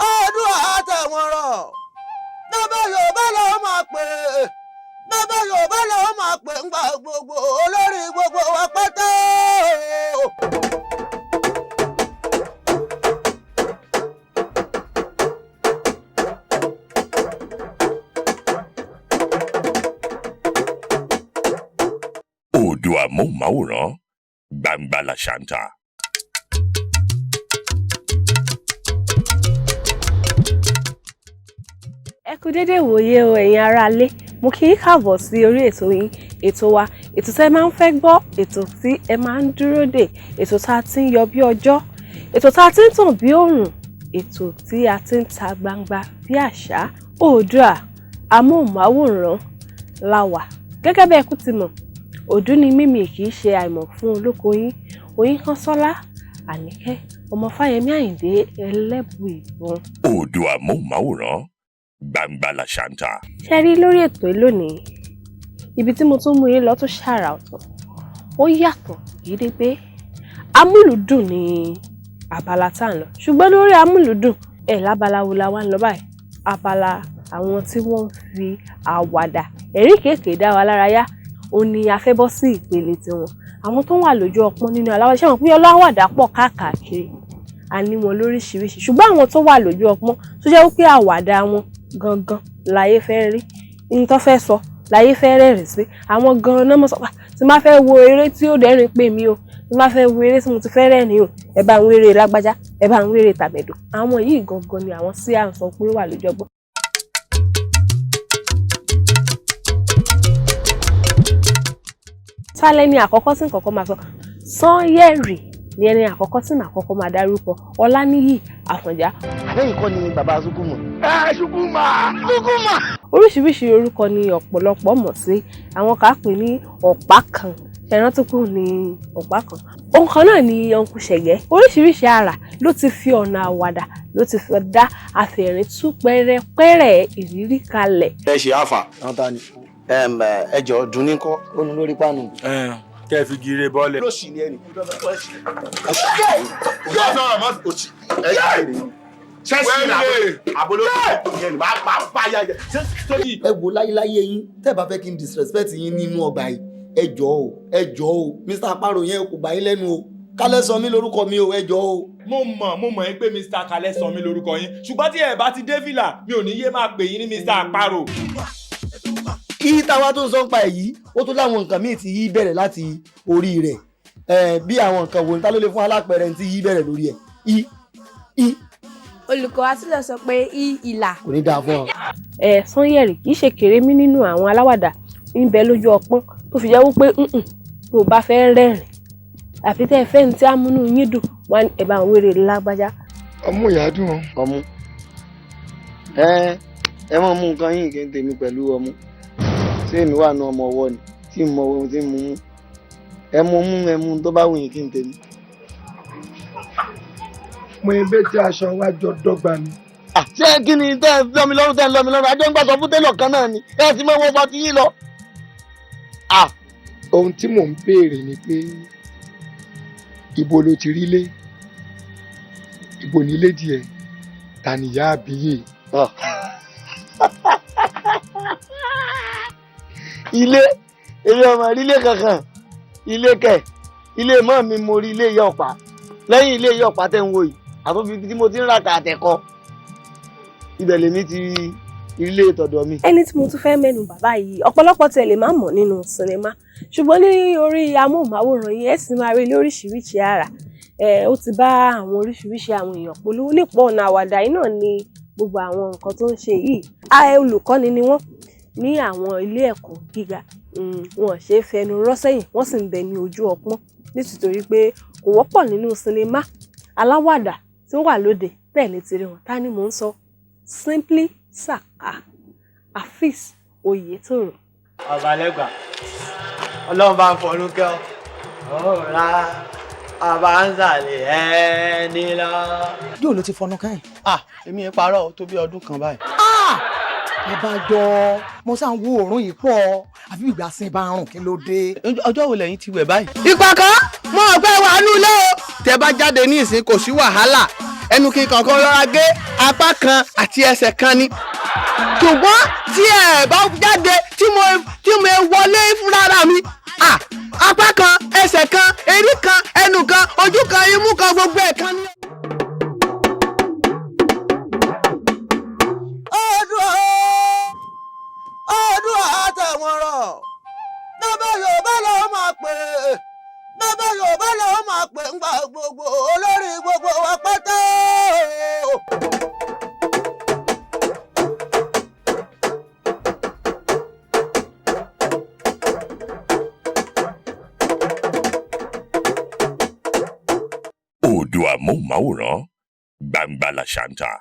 Oodua àtẹ̀wọ̀n rọ̀. Bàbá Yorùbá làwọn máa pè é. Bàbá Yorùbá làwọn máa pè ń gba gbogbo olórí gbogbo wa pátá. Oodua móhùnmáwòrán gbangba làṣàǹtà. Ẹ kú dédé ìwòye o ẹ̀yin aráalé, mo kí yín káàbọ̀ sí orí ètò yín, ètò wa, ètò tí ẹ máa ń fẹ́ gbọ́, ètò tí ẹ máa ń dúró dè, ètò tá a ti ń yọ bí ọjọ́, ètò tá a ti ń tàn bí òòrùn, ètò tí a ti ń ta gbangba bí àṣá. Oodua amóhùnmáwòrán la wà. Gẹ́gẹ́ bí ẹ kú ti mọ̀, òdú ni mímì kì í ṣe àìmọ̀ fún olóko yín, Oyinkanṣọ́lá Àníkẹ́ ọmọ Fáyẹmí Àyìndé ẹlẹ́bù ìbọn. Oodua móhùnmáwòrán gbangba làṣàǹtà. Ṣé rí lórí ètò yìí lónìí, ibi tí mo tún mú yín lọ tó ṣàrà ọ̀tọ̀, ó yàtọ̀ gédégbé. Amúlùdùn ni abala tá à ń lọ, ṣùgbọ́n lórí amúlùdùn lábala wo la wá ń lọ báyìí? Abala àwọn tí wọ́n ń fi àwàdà ẹ̀rín kéèké dá wa lára yá, òun ni a fẹ́ bọ́ sí ìpele tiwọn. Àwọn tó wà lójú ọpọ́n nínú Alawada, ṣé wọn pé ọlọ́wàdà pọ̀ káàkiri, a ní wọn lóríṣiríṣi, ṣùgbọ́n àwọn tó wà lójú ọpọ́n tó jẹ́ wípé àwàdà wọn gangan láyé fẹ́ rí, ní tó fẹ́ sọ láyé fẹ́ rẹ́rìn sí, àwọn gan náà mọ̀ sọ pé tí má fẹ́ wo eré tí ó dẹ́rìn pé mi o, tí má fẹ́ wo eré tí mo ti fẹ́ rẹ́rìn o, ẹ bá ń wéré lágbájá, ẹ bá ń wéré tàbẹ̀dò. Àwọn yìí gangan ni àwọn tí à ń sọ pé wà lójú ọpọ́n. Tálẹ́ ni àkọ́kọ́ tí nǹkan máa sọ, Sanyẹ̀rì ni ẹni àkọ́kọ́ tí màá kọ́kọ́ máa dárúkọ, Ọláníyì Àfọ̀njá. Lẹ́yìn kọ́ ni bàbá Ṣùkúmọ̀. Ṣùkúmọ̀. Oríṣiríṣi orúkọ ni ọ̀pọ̀lọpọ̀ mọ̀ sí, àwọn kà pè ní ọ̀pá kan, ẹran tó kù ní ọ̀pá kan. Ohun kan náà ni Ọ̀nkú Ṣẹ̀gẹ́. Oríṣiríṣi àrà ló ti fi ọ̀nà àwàdà ló ti fi dá àfẹ̀rín tú pẹ́rẹ́pẹ́rẹ́ ìrírí kalẹ̀. Ẹ ṣe àfà. Àwọn ni ẹjọ́ dùn ní kọ́ ó ní lórí pánù. Kẹ́ fi gire bọ́ọ̀lẹ̀. Ló sì ní ẹni. Ẹ wo láyéláyé yín tẹ́ bá fẹ́ kí n disrespect yín nínú ọgbà yìí, ẹ jọ̀ọ́ o Mr. Aparo yẹn kò bá yín lẹ́nu o, Kálẹ̀ sọ mí lórúkọ mi o, ẹ jọ̀ọ́ o. Mo mọ̀ yín pé Mr. Kálẹ̀ sọ mí lórúkọ yín, ṣùgbọ́n tí ẹ bá ti dé fìlà mi ò ní yé máa pè yín ní Mr. Aparo. Kí táwa tó ń sọ ń pa èyí, ó tún láwọn nǹkan míì tí yí bẹ̀rẹ̀ láti orí rẹ̀, bí àwọn nǹkan wo ní ta ló lè fún alápẹ̀rẹ̀ tí yí bẹ̀rẹ̀ lórí ẹ̀. Olùkọ́ Asílẹ̀ sọ pé ìlà. Kò ní dáa fún ọ. Sanyẹ̀rì kì í ṣe kèrémí nínú àwọn aláwàdà ń bẹ lójú ọpọ́n tó fi jẹ́ wípé tó bá fẹ́ rẹ́rìn àfi tẹ́ ẹ fẹ́ ní tí á múnú yín dùn wá ẹ bá ń wéré lágbájá. Ọmú ìyá dùn ọ́. Ọmú ẹ mọ̀ mú nǹkan yín kí n tèmi pẹ̀lú ọmú. Ṣé èmi wà ní ọmọ ọwọ́ ni tí mo mọ ohun tí mo mú? Ẹ mú tó bá wù yín kí n tèmi. Mo ẹgbẹ́ tí aṣọ wa jọ dọ́gba ni. Ṣé kí ni tẹ́ ẹ lọ́mi lọ́rùn ajọ́ ń gbàsọ fún télọ̀ kan náà ni ẹ ti mọ wọn fa ti yín lọ. Ohun tí mò ń béèrè ni pé ibo ló ti rí lé, ibo ní ilé díẹ̀, ta nìyá àbíyè. Ilé èmi ọmọ ilé kankan, ilé kẹ ilé mọ́ mi mo rí ilé ìyá ọ̀pá, lẹ́yìn ilé ìyá ọ̀pá tẹ́ ń wò yìí àtúnfi tí mo ti ń rà kàtẹ́kọ́ ibẹ̀ lèmi ti ilé ìtọ̀dọ̀ mi. Ẹni tí mo tún fẹ́ mẹ́nu bàbá yìí ọ̀pọ̀lọpọ̀ tẹ̀ lè má mọ̀ nínú sinimá, ṣùgbọ́n ní orí amóhùnmáwòrán yìí ẹ sì máa rí lóríṣiríṣi àrà. Ó ti bá àwọn oríṣiríṣi àwọn èèyàn polówó nípa ọ̀nà àwàdà yìí náà ni gbogbo àwọn nǹkan tó ń ṣe yìí. Olùkọ́ni ni wọ́n ní àwọn ilé ẹ̀kọ́ gíga, wọn ṣe é fẹnu rọ́ sẹ́yìn, wọ́n sì ń bẹ ní ojú ọpọ́n nítorí pé kò wọ́pọ̀ nínú sinimá aláwàdà tí ó wà lóde tẹ̀lé tirẹ̀ wọn. Ta ni mò ń sọ? Simply Saka Afeez Oyetoro. Ọbalẹ́gbà Ọlọ́run bá ń fọnú kẹ́ ọ ọ̀rá àbáńsàlẹ̀ ẹni lọ. Yóò ló ti fọnú káyìn. Èmi ẹ parọ́ tó bí ọdún kan báyìí. Abájọ mo sá ń wo òórùn yìí pọ̀ àfi ìgbà sin bá ń rùn kí ló dé. Ọjọ́ wo lẹ́yìn ti wẹ̀ báyìí? ìpàkọ́ mo ọ̀pẹ́ wà nílé o. tẹ bá jáde ní ìsìn kò sí wàhálà ẹnu kí kankan rọra gé apá kan àti ẹsẹ̀ kan ni. ṣùgbọ́n tí ẹ bá jáde tí mo wọlé fúnra mi apá kan ẹsẹ̀ kan erí kan ẹnu kan ojú kan imú kan gbogbo ẹ̀ kan ni. Oodua àtẹ̀wọ̀n rọ̀ bàbá Yorùbá lọ́wọ́ máa pè é bàbá Yorùbá lọ́wọ́ máa pè ń gba gbogbo olórí gbogbo wa pátá. Oodua móhùnmáwòrán Gbangba Làṣántà.